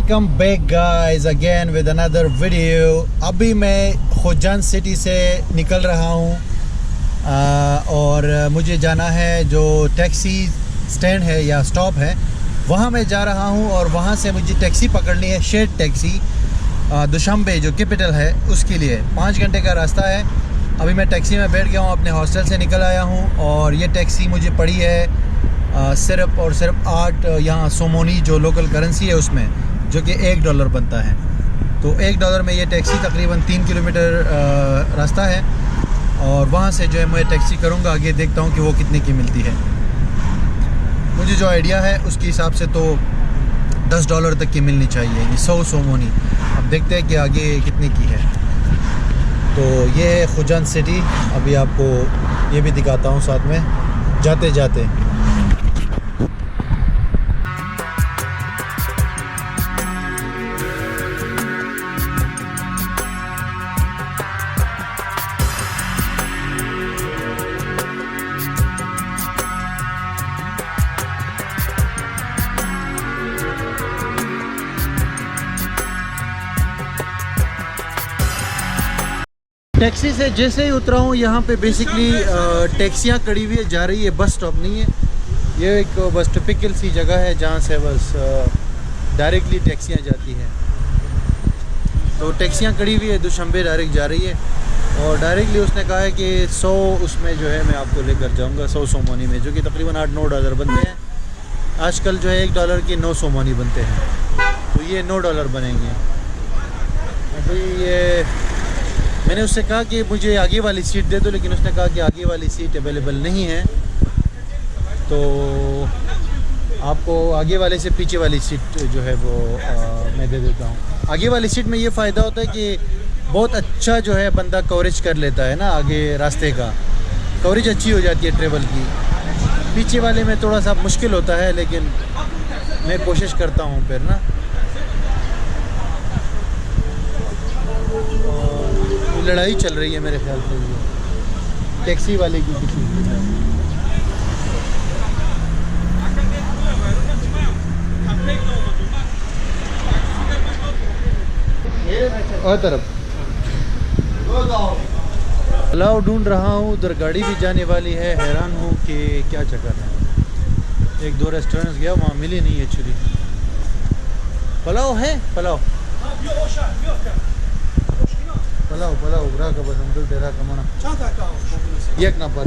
Welcome back guys again with another video. अभी मैं खोजान city से निकल रहा हूँ और मुझे जाना है जो टैक्सी स्टैंड है या स्टॉप है, वहाँ मैं जा रहा हूँ और वहाँ से मुझे टैक्सी पकड़नी है, शेड टैक्सी दुशांबे जो कैपिटल है उसके लिए। 5 घंटे का रास्ता है। अभी मैं टैक्सी में बैठ गया हूँ, अपने हॉस्टल से निकल आया हूँ और ये टैक्सी मुझे पड़ी है सिर्फ और सिर्फ 8 यहाँ सोमोनी जो लोकल करेंसी है उसमें, जो कि $1 बनता है। तो $1 में ये टैक्सी तकरीबन 3 किलोमीटर रास्ता है और वहाँ से जो है मैं टैक्सी करूँगा, आगे देखता हूँ कि वो कितने की मिलती है। मुझे जो आइडिया है उसके हिसाब से तो $10 तक की मिलनी चाहिए, यानी 100 सोमोनी। अब देखते हैं कि आगे कितने की है। तो ये है खोजान सिटी। अभी आपको ये भी दिखाता हूँ साथ में जाते जाते। टैक्सी से जैसे ही उतरा हूँ यहाँ पे बेसिकली टैक्सियाँ खड़ी हुई है, जा रही है, बस स्टॉप नहीं है। ये एक बस टिपिकल सी जगह है जहाँ से बस डायरेक्टली टैक्सियाँ जाती हैं। तो टैक्सियाँ खड़ी हुई है, दुशांबे डायरेक्ट जा रही है और डायरेक्टली उसने कहा है कि 100 उसमें जो है मैं आपको लेकर जाऊँगा, 100 सोमोनी में, जो कि तकरीबन $8-9 बनते हैं। आजकल जो है $1 की 9 सोमोनी बनते हैं, तो ये $9 बनेंगे। अभी ये मैंने उससे कहा कि मुझे आगे वाली सीट दे दो, लेकिन उसने कहा कि आगे वाली सीट अवेलेबल नहीं है, तो आपको आगे वाले से पीछे वाली सीट जो है वो मैं दे देता हूँ। आगे वाली सीट में ये फ़ायदा होता है कि बहुत अच्छा जो है बंदा कवरेज कर लेता है ना, आगे रास्ते का कवरेज अच्छी हो जाती है ट्रेवल की। पीछे वाले में थोड़ा सा मुश्किल होता है, लेकिन मैं कोशिश करता हूँ फिर ना। लड़ाई चल रही है मेरे ख्याल से ये टैक्सी वाले की किसी और तरफ। पुलाव ढूंढ रहा हूँ, उधर गाड़ी भी जाने वाली है। हैरान हूँ कि क्या चक्कर है। 1-2 रेस्टोरेंट्स गया, वहाँ मिली नहीं एक्चुअली। पुलाव है, पुलाव पुलाव पुलाव राका बसम दुलते राका मना एक नंबर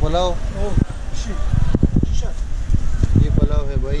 पुलाव ये पुलाव है भाई।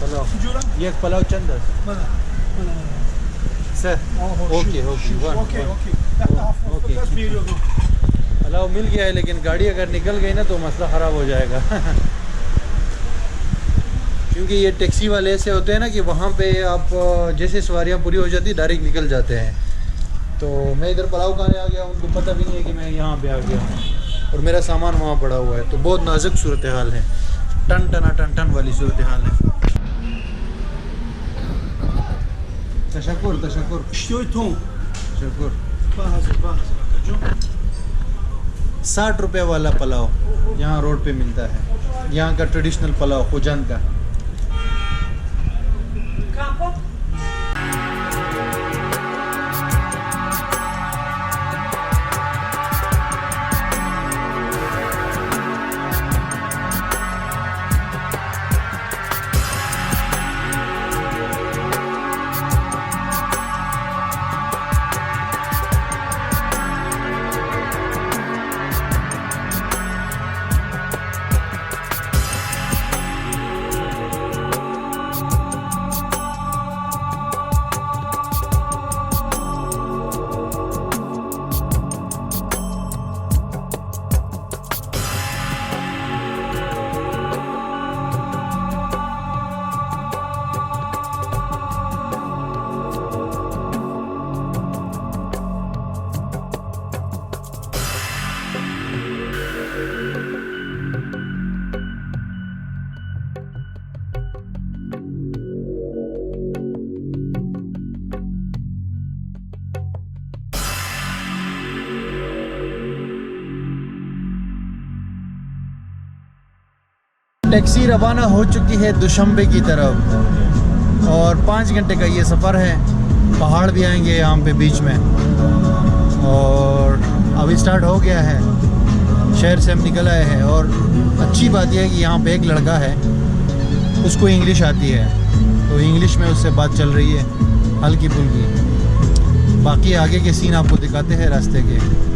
पुलाव एक पुलाव चंद सर ओके पुलाव मिल गया है, लेकिन गाड़ी अगर निकल गई ना तो मसला ख़राब हो जाएगा। क्योंकि ये टैक्सी वाले ऐसे होते हैं ना कि वहाँ पे आप जैसे सवारियाँ पूरी हो जाती डायरेक्ट निकल जाते हैं। तो मैं इधर पुलाव खाने आ गया, उनको पता भी नहीं है कि मैं यहाँ पे आ गया हूँ और मेरा सामान वहाँ पड़ा हुआ है। तो बहुत नाजुक सूरत हाल है, टन वाली सूरत हाल है। तशक्कुर शुक्र। 60 रुपये वाला पुलाव यहाँ रोड पे मिलता है, यहाँ का ट्रेडिशनल पुलाव खोजान का। टैक्सी रवाना हो चुकी है दुशंबे की तरफ और 5 घंटे का ये सफ़र है। पहाड़ भी आएंगे यहाँ पे बीच में और अभी स्टार्ट हो गया है। शहर से हम निकल आए हैं और अच्छी बात यह है कि यहाँ पे एक लड़का है, उसको इंग्लिश आती है तो इंग्लिश में उससे बात चल रही है हल्की फुल्की। बाकी आगे के सीन आपको दिखाते हैं रास्ते के।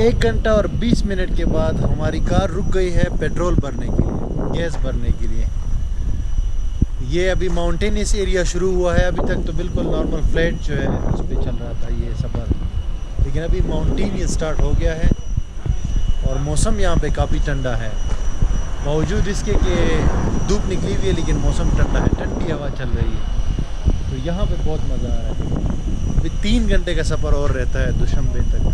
एक घंटा और 20 मिनट के बाद हमारी कार रुक गई है पेट्रोल भरने के लिए, गैस भरने के लिए। ये अभी माउंटेनियस एरिया शुरू हुआ है, अभी तक तो बिल्कुल नॉर्मल फ्लैट जो है उस पर चल रहा था ये सफ़र, लेकिन अभी माउंटेनियस स्टार्ट हो गया है और मौसम यहाँ पे काफ़ी ठंडा है। बावजूद इसके कि धूप निकली हुई है लेकिन मौसम ठंडा है, ठंडी हवा चल रही है, तो यहाँ पे बहुत मज़ा आ रहा है। अभी 3 घंटे का सफ़र और रहता है दुशंबे तक।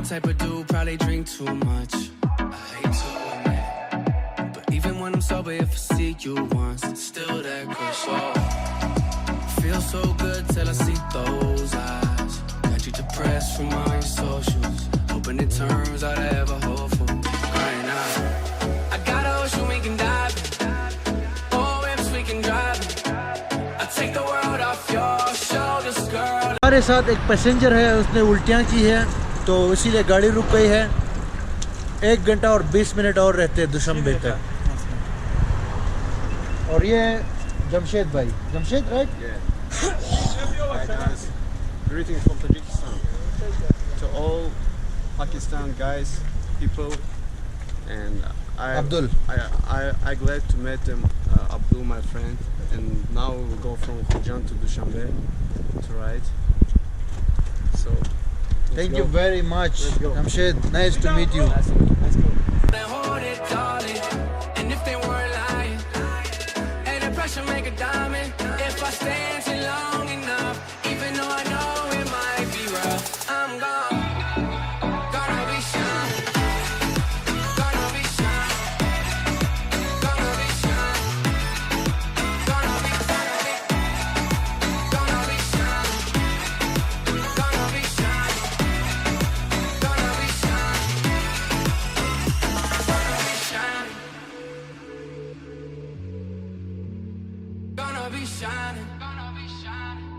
type of dude, probably drink too much. I hate to admit, but even when I'm sober, if I see you once, it's still that crush. Oh, feel so good till I see those eyes. Got you depressed from all your socials. Hoping it turns out ever hopeful. Right now, I got a ocean we can dive in. Oh, whips we can drive in. I take the world off your shoulders, girl. हमारे साथ एक passenger है, उसने उल्टियाँ की है तो इसीलिए गाड़ी रुक गई है। 1 घंटा और 20 मिनट और रहते हैं दुशंबे तक। और ये जमशेद भाई, Jamshed right? Hi guys, greetings from Tajikistan to all Pakistan guys, people, and Abdul. I glad to meet them, Abdul, my friend, and now we will go from Khojan to Dushanbe to ride. So Thank you very much, Jamshed. Nice to meet you. Hold it, darling. And if they weren't lying, and the pressure make a diamond. If I stand too long enough, even though I know it might be rough, I'm gone. Gonna be shining. Gonna be shining. Gonna be shining. Gonna be shining. Gonna be shining. Gonna be shining. Gonna be shining. Gonna be shining.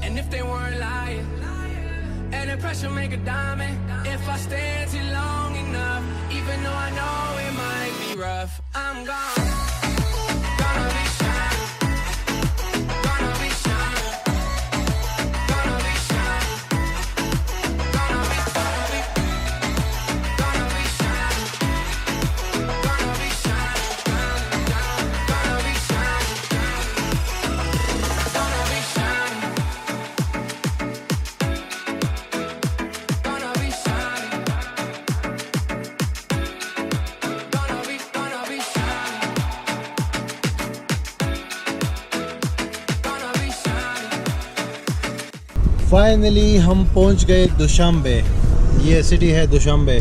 And if they weren't lying, and the pressure make a diamond. If I stand too long enough, even though I know it might be rough, I'm gone. Gonna be shining. Gonna be shining. Gonna be shining. Gonna be shining. Gonna be shining. Gonna be shining. Gonna be shining. Gonna be shining. Gonna be shining. Gonna be shining. Gonna be shining. Finally हम पहुंच गए Dushanbe. ये city है Dushanbe.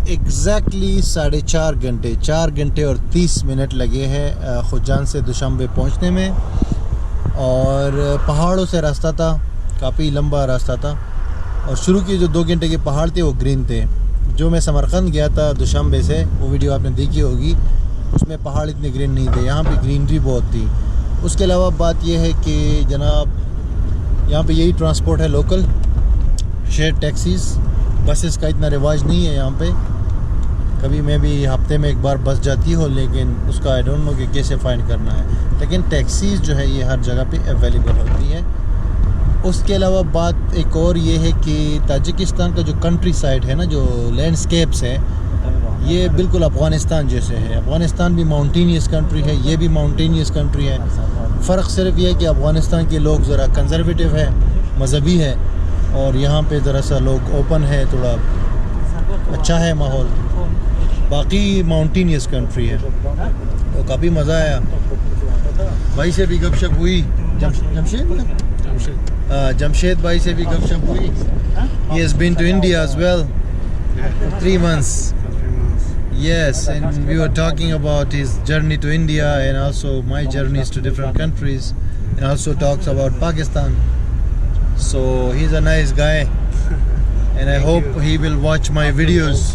Exactly 4.5 घंटे, 4 घंटे और 30 minute लगे हैं खुजान से दुशांबे पहुंचने में। और पहाड़ों से रास्ता था, काफ़ी लंबा रास्ता था। और शुरू के जो 2 घंटे के पहाड़ थे वो ग्रीन थे। जो मैं समरकंद गया था दुशांबे से, वो वीडियो आपने देखी होगी, उसमें पहाड़ इतने ग्रीन नहीं थे। यहाँ पे ग्रीनरी बहुत थी। उसके अलावा बात यह है कि जनाब यहाँ पे यही ट्रांसपोर्ट है लोकल, शेयर टैक्सीज़, बसेस का इतना रिवाज नहीं है यहाँ पे। कभी मैं भी हफ्ते में एक बार बस जाती हो, लेकिन उसका आई डोंट नो कि कैसे फाइंड करना है। लेकिन टैक्सीज़ जो है ये हर जगह पे अवेलेबल होती है। उसके अलावा बात एक और ये है कि ताजिकिस्तान का जो कंट्री साइड है ना, जो लैंडस्केप्स है, ये बिल्कुल अफ़गानिस्तान जैसे है। अफ़गानिस्तान भी माउंटेनियस कंट्री है, ये भी माउंटेनियस कंट्री है। फ़र्क सिर्फ ये है कि अफ़गानिस्तान के लोग ज़रा कंजर्वेटिव है, मजहबी है, और यहाँ पे ज़रा सा लोग ओपन है, थोड़ा अच्छा है माहौल। बाकी माउंटेनियस कंट्री है। तो काफ़ी मज़ा आया। भाई से भी गपशप हुई, जमशेद भाई से भी गपशप हुई। He has been to India as well for 3 months. Yes, and we were talking about his journey to India and also my journeys to different countries, and also talks about Pakistan. So he's a nice guy, and I hope he will watch my videos.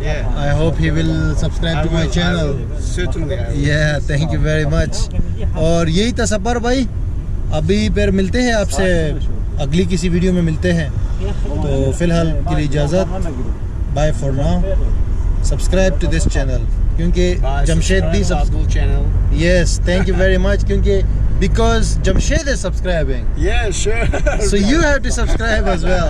yeah, I hope he will subscribe to my channel. certainly. Yeah, thank you very much. और यही था सफ़र भाई। अभी फिर मिलते हैं आपसे, अगली किसी वीडियो में मिलते हैं। तो फ़िलहाल के लिए इजाज़त, bye for now. Subscribe to this channel, क्योंकि जमशेद भी channel. Yes, thank you very much, क्योंकि because Jamshed is subscribing, Yeah, sure. so you have to subscribe as well.